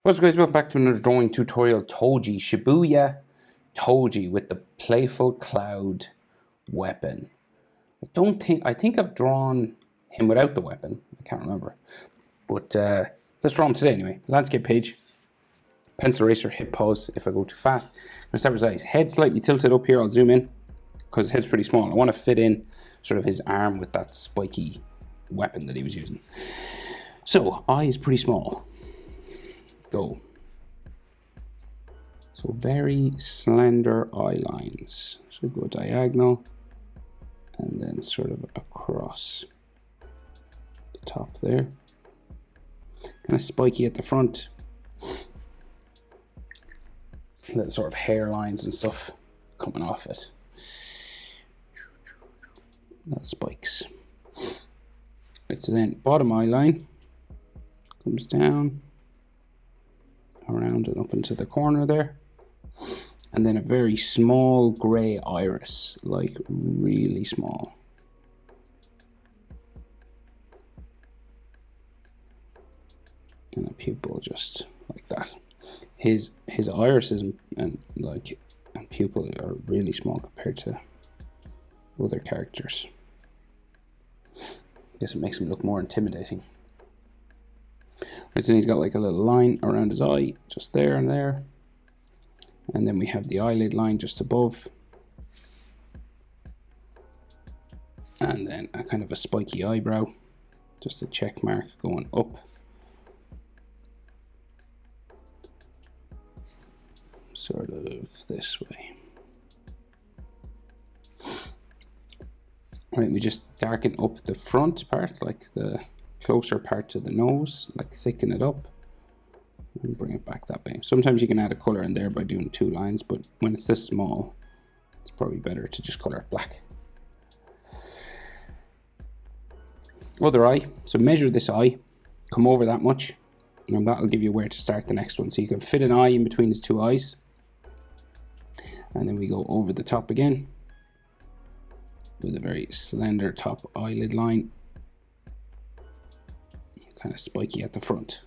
What's up guys, welcome back to another drawing tutorial. Shibuya Toji with the playful cloud weapon. I think I've drawn him without the weapon. I can't remember. But let's draw him today anyway. Landscape page, pencil eraser, hit pause if I go too fast. I'm gonna start with his eyes. Head slightly tilted up here, I'll zoom in because his head's pretty small. I want to fit in sort of his arm with that spiky weapon that he was using. So, eyes pretty small. Go. So very slender eye lines. So go diagonal and then sort of across the top there. Kind of spiky at the front. Little sort of hairlines and stuff coming off it. That spikes. Right, so then bottom eye line comes down around and up into the corner there, and then a very small gray iris, like really small. And a pupil just like that. His irises and pupil are really small compared to other characters. I guess it makes him look more intimidating. Right, so he's got like a little line around his eye, just there and there. And then we have the eyelid line just above. And then a kind of a spiky eyebrow, just a check mark going up. Sort of this way. Right, we just darken up the front part, like the closer part to the nose, like thicken it up and bring it back that way. Sometimes you can add a color in there by doing two lines, but when it's this small, it's probably better to just color it black. Other eye, so measure this eye, come over that much, and that'll give you where to start the next one. So you can fit an eye in between his two eyes, and then we go over the top again with a very slender top eyelid line, kind of spiky at the front.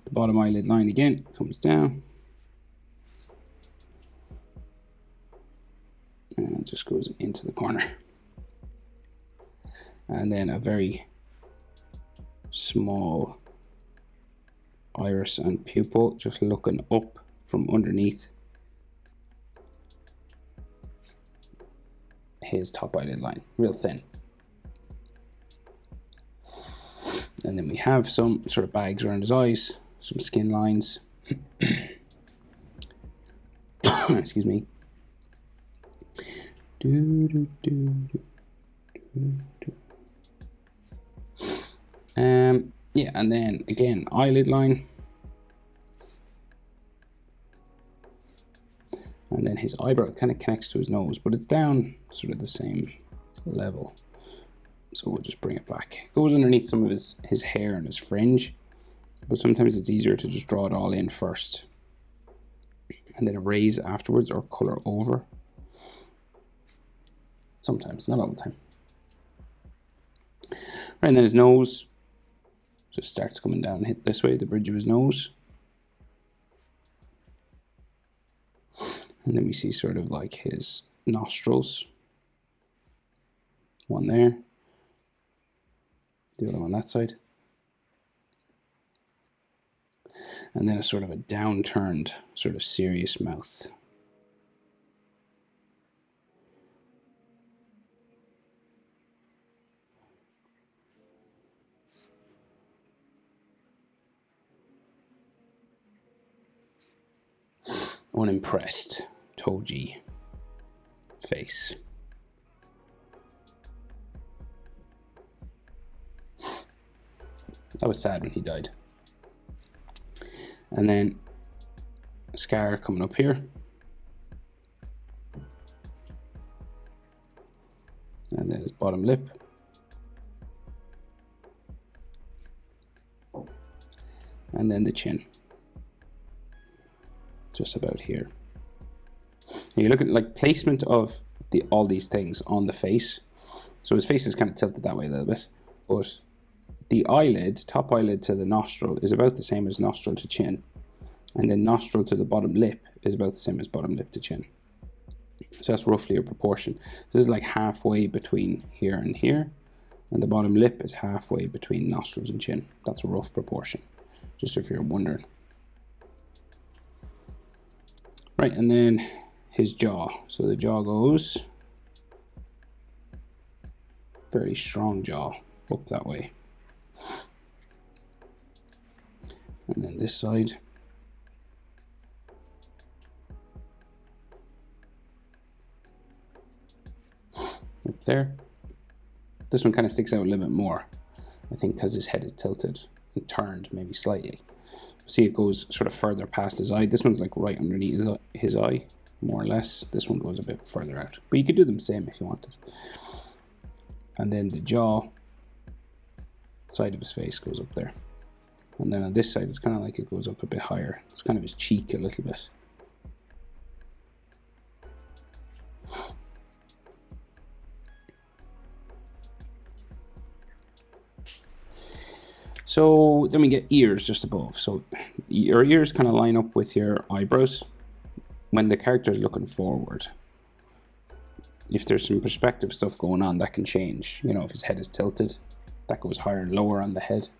The bottom eyelid line again comes down and just goes into the corner. And then a very small iris and pupil just looking up from underneath his top eyelid line, real thin. And then we have some sort of bags around his eyes, some skin lines. Excuse me. Yeah, and then again, eyelid line. And then his eyebrow kind of connects to his nose, but it's down sort of the same level. So we'll just bring it back. It goes underneath some of his hair and his fringe, but sometimes it's easier to just draw it all in first and then erase afterwards or color over. Sometimes, not all the time. Right, and then his nose just starts coming down, hit this way, the bridge of his nose. And then we see sort of like his nostrils. One there. The other one that side. And then a sort of a downturned, sort of serious mouth. Unimpressed Toji face. That was sad when he died. And then a scar coming up here. And then his bottom lip. And then the chin. Just about here. And you look at like placement of all these things on the face. So his face is kind of tilted that way a little bit, but the eyelid, top eyelid to the nostril, is about the same as nostril to chin. And then nostril to the bottom lip is about the same as bottom lip to chin. So that's roughly a proportion. So this is like halfway between here and here. And the bottom lip is halfway between nostrils and chin. That's a rough proportion, just if you're wondering. Right, and then his jaw. So the jaw goes, very strong jaw, up that way. And then this side. Up there. This one kind of sticks out a little bit more, I think, because his head is tilted and turned maybe slightly. See, it goes sort of further past his eye. This one's like right underneath his eye, more or less. This one goes a bit further out, but you could do them same if you wanted. And then the jaw side of his face goes up there. And then on this side, it's kind of like it goes up a bit higher. It's kind of his cheek a little bit. So then we get ears just above. So your ears kind of line up with your eyebrows when the character is looking forward. If there's some perspective stuff going on, that can change. You know, if his head is tilted, that goes higher and lower on the head.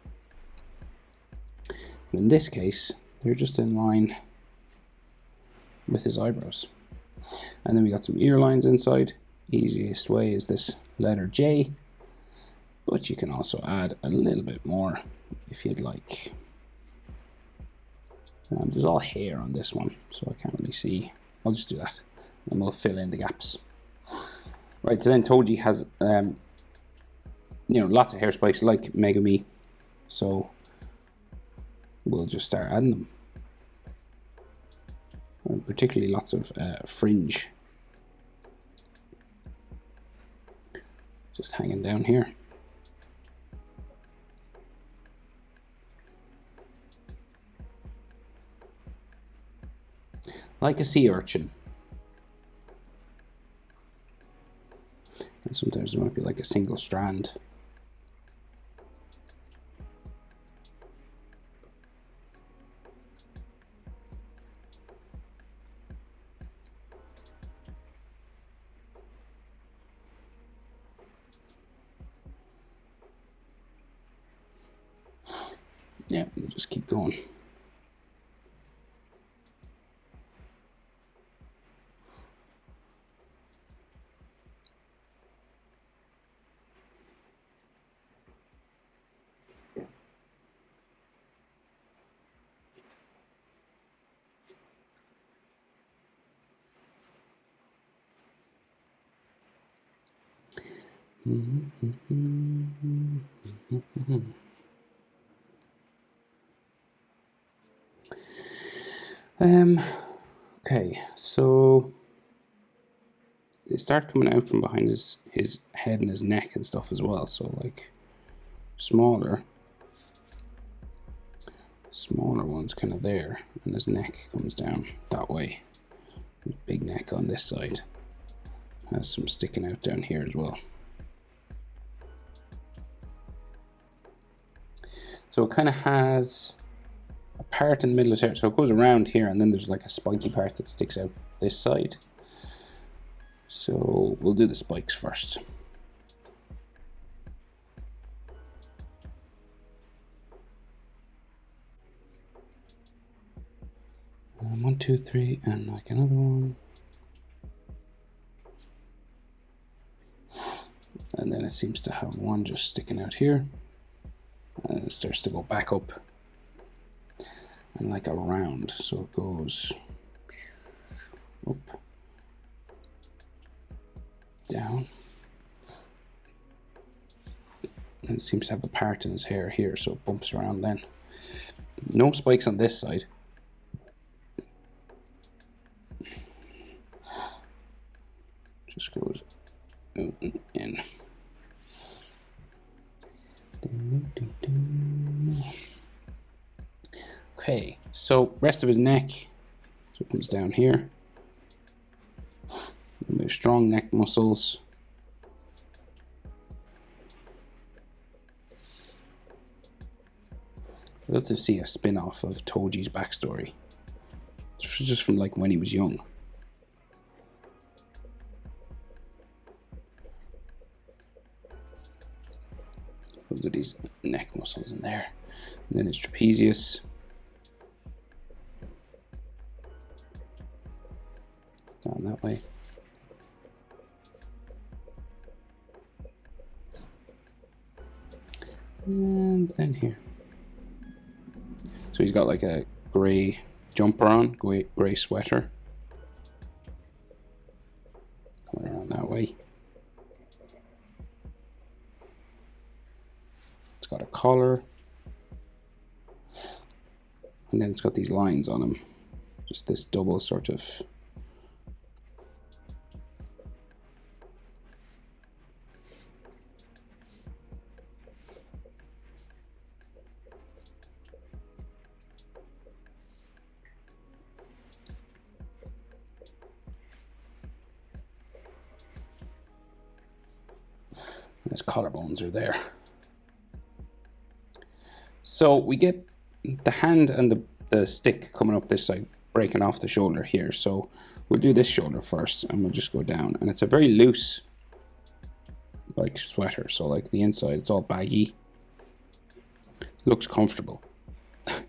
And in this case, they're just in line with his eyebrows. And then we got some ear lines inside. Easiest way is this letter J, but you can also add a little bit more if you'd like. There's all hair on this one, so I can't really see. I'll just do that, and we'll fill in the gaps. Right, so then Toji has, you know, lots of hair spikes like Megumi, so we'll just start adding them. And particularly lots of fringe, just hanging down here. Like a sea urchin. And sometimes there might be like a single strand. Yeah, we'll just keep going. Okay, so they start coming out from behind his head and his neck and stuff as well. So like smaller ones kind of there, and his neck comes down that way. His big neck on this side has some sticking out down here as well. So it kind of has a part in the middle of here, so it goes around here, and then there's like a spiky part that sticks out this side. So we'll do the spikes first. 1, 2, 3, and like another one. And then it seems to have one just sticking out here. And it starts to go back up and like around, so it goes up, down, and it seems to have a part in his hair here, so it bumps around then. No spikes on this side. Just goes out and in. Okay, so rest of his neck, so it comes down here. And we have strong neck muscles. I'd love to see a spin-off of Toji's backstory. Just from like when he was young. Those are these neck muscles in there. And then his trapezius. Down that way. And then here. So he's got like a grey jumper on, grey sweater. Coming around that way. It's got a collar. And then it's got these lines on him. Just this double sort of... His collarbones are there. So we get the hand and the stick coming up this side, breaking off the shoulder here. So we'll do this shoulder first and we'll just go down. And it's a very loose like sweater. So like the inside, it's all baggy. Looks comfortable. So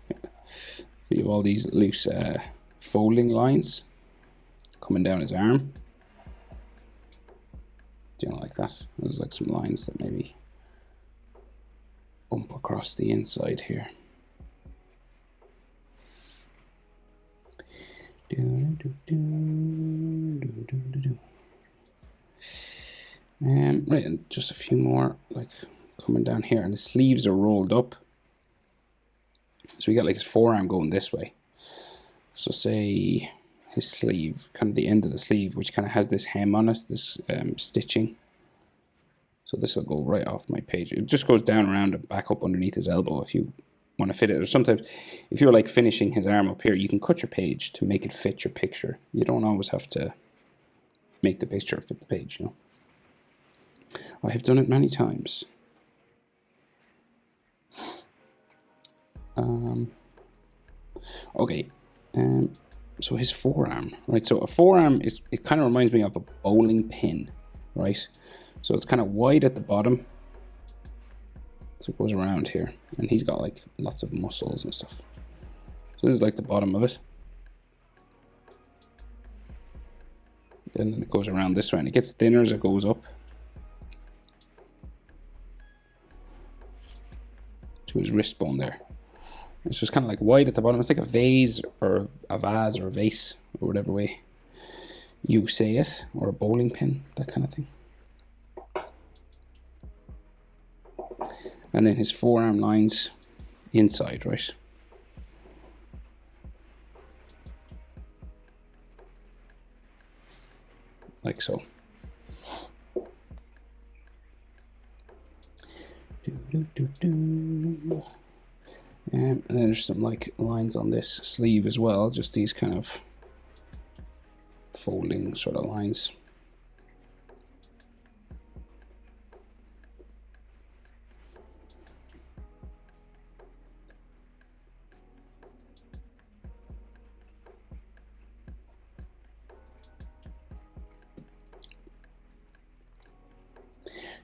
you have all these loose folding lines coming down his arm. Do you know, like that? There's like some lines that maybe bump across the inside here. Right, and just a few more like coming down here, and the sleeves are rolled up. So we got like his forearm going this way. So say his sleeve, kind of the end of the sleeve, which kind of has this hem on it, this stitching. So this will go right off my page. It just goes down around and back up underneath his elbow if you want to fit it. Or sometimes if you're like finishing his arm up here, you can cut your page to make it fit your picture. You don't always have to make the picture fit the page, you know. I have done it many times. Okay. So his forearm, right? So a forearm is, it kind of reminds me of a bowling pin, right? So it's kind of wide at the bottom. So it goes around here. And he's got like lots of muscles and stuff. So this is like the bottom of it. Then it goes around this way and it gets thinner as it goes up. To his wrist bone there. It's just kind of like wide at the bottom. It's like a vase or a vase or a vase or whatever way you say it, or a bowling pin, that kind of thing. And then his forearm lines inside, right? Like so. And then there's some like lines on this sleeve as well, just these kind of folding sort of lines.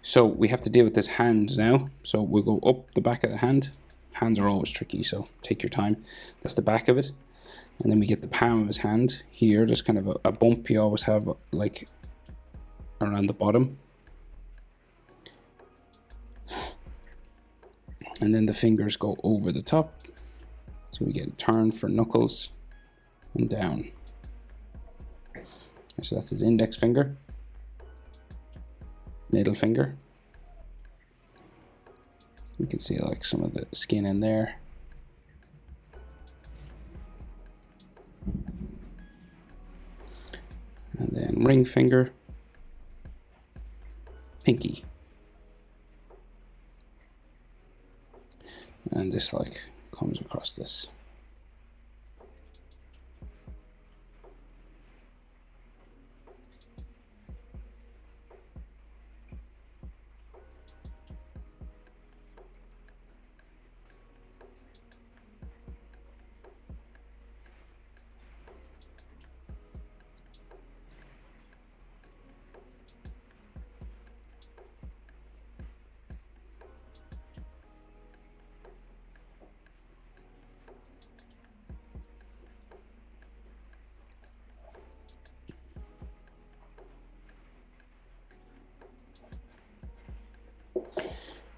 So we have to deal with this hand now. So we'll go up the back of the hand. Hands are always tricky, so take your time. That's the back of it. And then we get the palm of his hand here, just kind of a bump you always have like around the bottom. And then the fingers go over the top. So we get a turn for knuckles and down. So that's his index finger, middle finger. You can see like some of the skin in there. And then ring finger, pinky. And this like comes across this.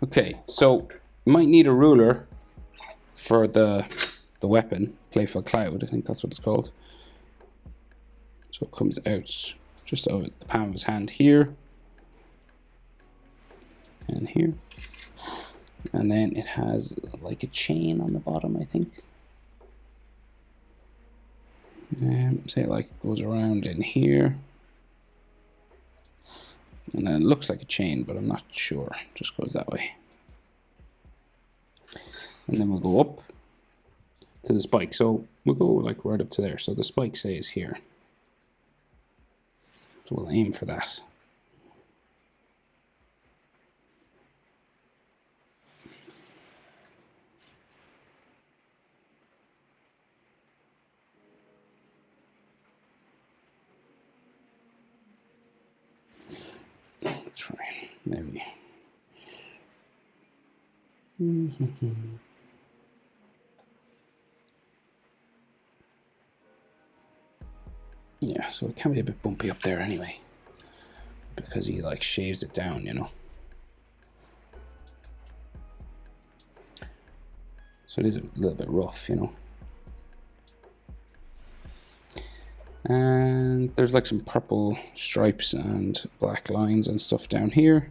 Okay, so you might need a ruler for the weapon, Playful Cloud. I think that's what it's called. So it comes out just over the palm of his hand here. And here. And then it has like a chain on the bottom, I think. Say it like goes around in here. And then it looks like a chain, but I'm not sure. It just goes that way. And then we'll go up to the spike. So we'll go like right up to there. So the spike, say, is here. So we'll aim for that. Try maybe. Yeah, so it can be a bit bumpy up there anyway, because he like shaves it down, you know. So it is a little bit rough, you know. And there's like some purple stripes and black lines and stuff down here.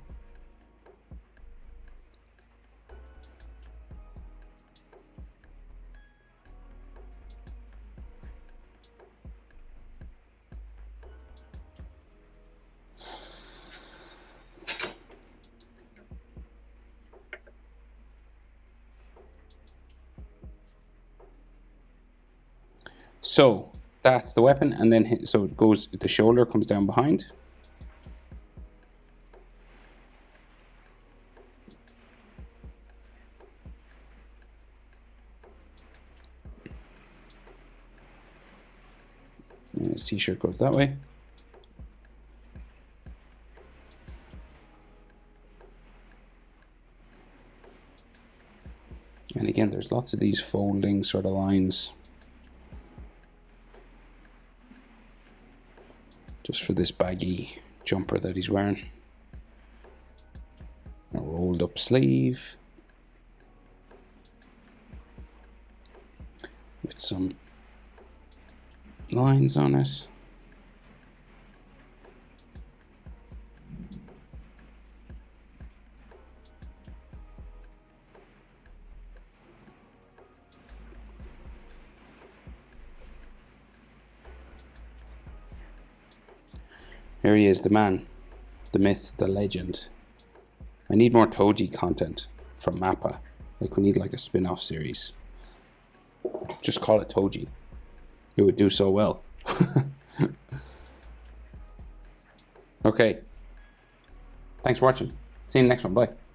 So that's the weapon, and then so it goes, the shoulder comes down behind. And his t-shirt goes that way. And again, there's lots of these folding sort of lines. Just for this baggy jumper that he's wearing. A rolled up sleeve. With some lines on it. Here he is, the man, the myth, the legend. I need more Toji content from Mappa. Like, we need like a spin-off series. Just call it Toji. It would do so well. Okay. Thanks for watching. See you in the next one. Bye.